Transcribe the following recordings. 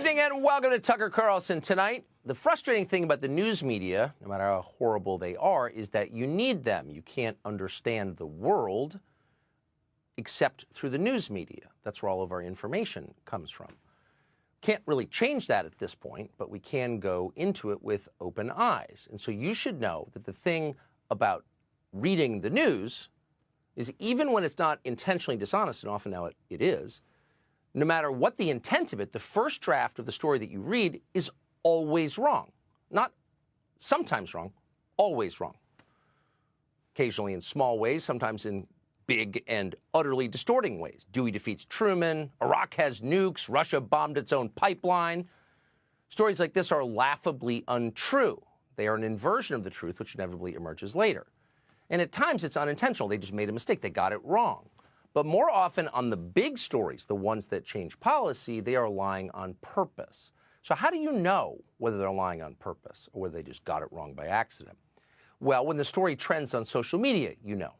evening and welcome to Tucker Carlson Tonight. The frustrating thing about the news media, no matter how horrible they are, is that you need them. You can't understand the world except through the news media. That's where all of our information comes from. Can't really change that at this point, but we can go into it with open eyes. And so you should know that the thing about reading the news is even when it's not intentionally dishonest, and often now it is, no matter what the intent of it, the first draft of the story that you read is always wrong. Not sometimes wrong, always wrong. Occasionally in small ways, sometimes in big and utterly distorting ways. Dewey defeats Truman, Iraq has nukes, Russia bombed its own pipeline. Stories like this are laughably untrue. They are an inversion of the truth, which inevitably emerges later. And at times it's unintentional. They just made a mistake. They got it wrong. But more often on the big stories, the ones that change policy, they are lying on purpose. So how do you know whether they're lying on purpose or whether they just got it wrong by accident? Well, when the story trends on social media, you know.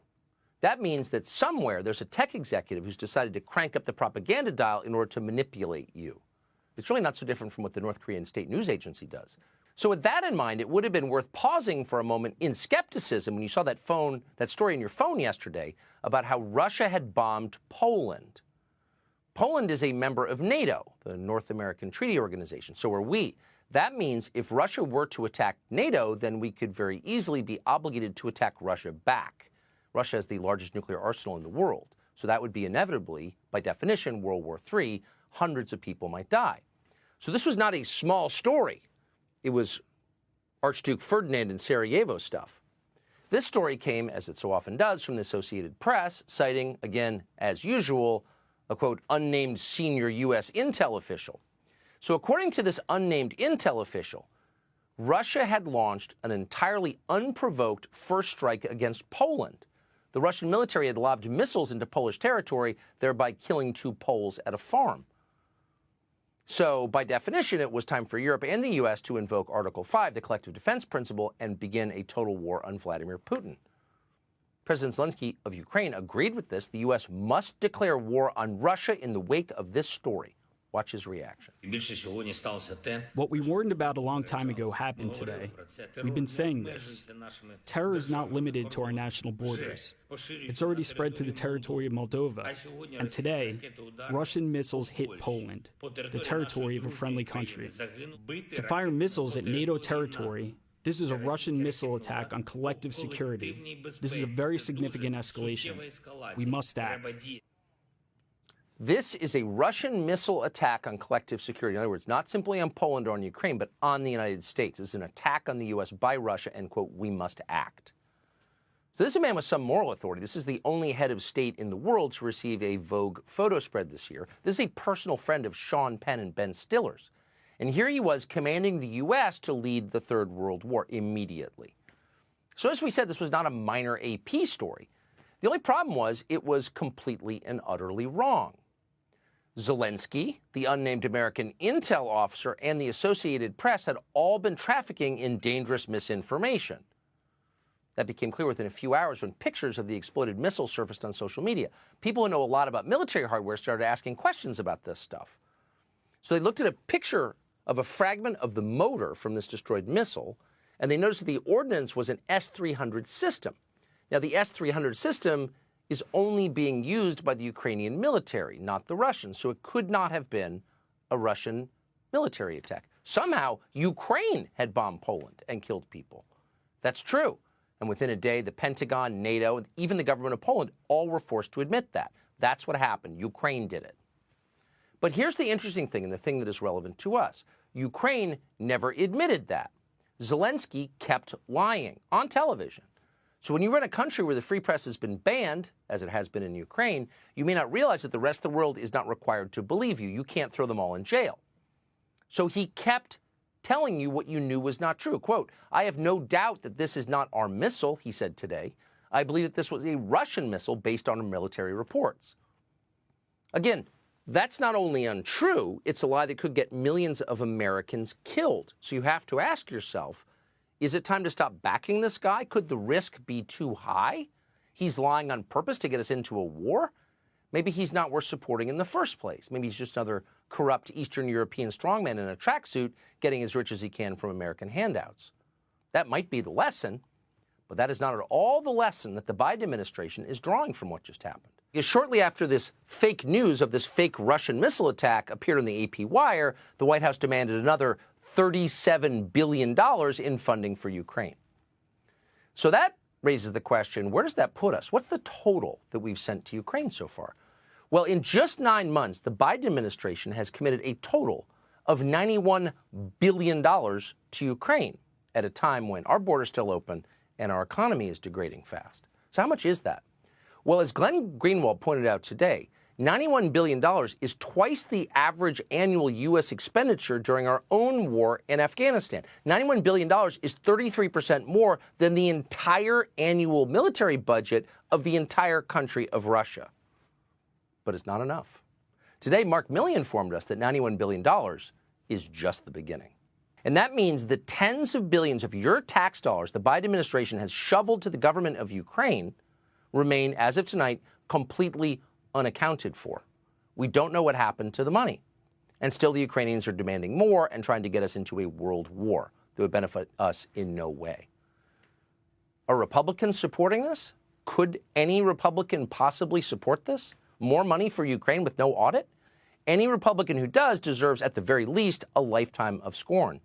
That means that somewhere there's a tech executive who's decided to crank up the propaganda dial in order to manipulate you. It's really not so different from what the North Korean state news agency does. So with that in mind, it would have been worth pausing for a moment in skepticism when you saw that story in your phone yesterday about how Russia had bombed Poland. Poland is a member of NATO, the North American Treaty Organization. So are we. That means if Russia were to attack NATO, then we could very easily be obligated to attack Russia back. Russia has the largest nuclear arsenal in the world. So that would be inevitably, by definition, World War III. Hundreds of people might die. So this was not a small story. It was Archduke Ferdinand and Sarajevo stuff. This story came, as it so often does, from the Associated Press, citing, again, as usual, a, quote, unnamed senior U.S. intel official. So according to this unnamed intel official, Russia had launched an entirely unprovoked first strike against Poland. The Russian military had lobbed missiles into Polish territory, thereby killing 2 Poles at a farm. So, by definition, it was time for Europe and the U.S. to invoke Article 5, the collective defense principle, and begin a total war on Vladimir Putin. President Zelensky of Ukraine agreed with this. The U.S. must declare war on Russia in the wake of this story. Watch his reaction. What we warned about a long time ago happened today. We've been saying this. Terror is not limited to our national borders. It's already spread to the territory of Moldova. And today, Russian missiles hit Poland, the territory of a friendly country. To fire missiles at NATO territory, this is a Russian missile attack on collective security. This is a very significant escalation. We must act. This is a Russian missile attack on collective security. In other words, not simply on Poland or on Ukraine, but on the United States. This is an attack on the U.S. by Russia, and, quote, we must act. So this is a man with some moral authority. This is the only head of state in the world to receive a Vogue photo spread this year. This is a personal friend of Sean Penn and Ben Stiller's. And here he was commanding the U.S. to lead the Third World War immediately. So as we said, this was not a minor AP story. The only problem was it was completely and utterly wrong. Zelensky, the unnamed American intel officer, and the Associated Press had all been trafficking in dangerous misinformation. That became clear within a few hours when pictures of the exploded missile surfaced on social media. People who know a lot about military hardware started asking questions about this stuff. So they looked at a picture of a fragment of the motor from this destroyed missile, and they noticed that the ordnance was an S-300 system. Now, the S-300 system is only being used by the Ukrainian military, not the Russians. So it could not have been a Russian military attack. Somehow, Ukraine had bombed Poland and killed people. That's true. And within a day, the Pentagon, NATO, and even the government of Poland all were forced to admit that. That's what happened. Ukraine did it. But here's the interesting thing, and the thing that is relevant to us. Ukraine never admitted that. Zelensky kept lying on television. So when you run a country where the free press has been banned, as it has been in Ukraine, you may not realize that the rest of the world is not required to believe you. You can't throw them all in jail. So he kept telling you what you knew was not true. Quote, I have no doubt that this is not our missile, he said today. I believe that this was a Russian missile based on military reports. Again, that's not only untrue, it's a lie that could get millions of Americans killed. So you have to ask yourself, is it time to stop backing this guy? Could the risk be too high? He's lying on purpose to get us into a war? Maybe he's not worth supporting in the first place. Maybe he's just another corrupt Eastern European strongman in a tracksuit getting as rich as he can from American handouts. That might be the lesson, but that is not at all the lesson that the Biden administration is drawing from what just happened. Because shortly after this fake news of this fake Russian missile attack appeared on the AP wire, the White House demanded another $37 billion in funding for Ukraine. So that raises the question, where does that put us? What's the total that we've sent to Ukraine so far? Well, in just 9 months, the Biden administration has committed a total of $91 billion to Ukraine at a time when our border is still open and our economy is degrading fast. So how much is that? Well, as Glenn Greenwald pointed out today, $91 billion is twice the average annual U.S. expenditure during our own war in Afghanistan. $91 billion is 33% more than the entire annual military budget of the entire country of Russia. But it's not enough. Today, Mark Milley informed us that $91 billion is just the beginning. And that means the tens of billions of your tax dollars the Biden administration has shoveled to the government of Ukraine remain, as of tonight, completely unaccounted for. We don't know what happened to the money. And still the Ukrainians are demanding more and trying to get us into a world war that would benefit us in no way. Are Republicans supporting this? Could any Republican possibly support this? More money for Ukraine with no audit? Any Republican who does deserves, at the very least, a lifetime of scorn.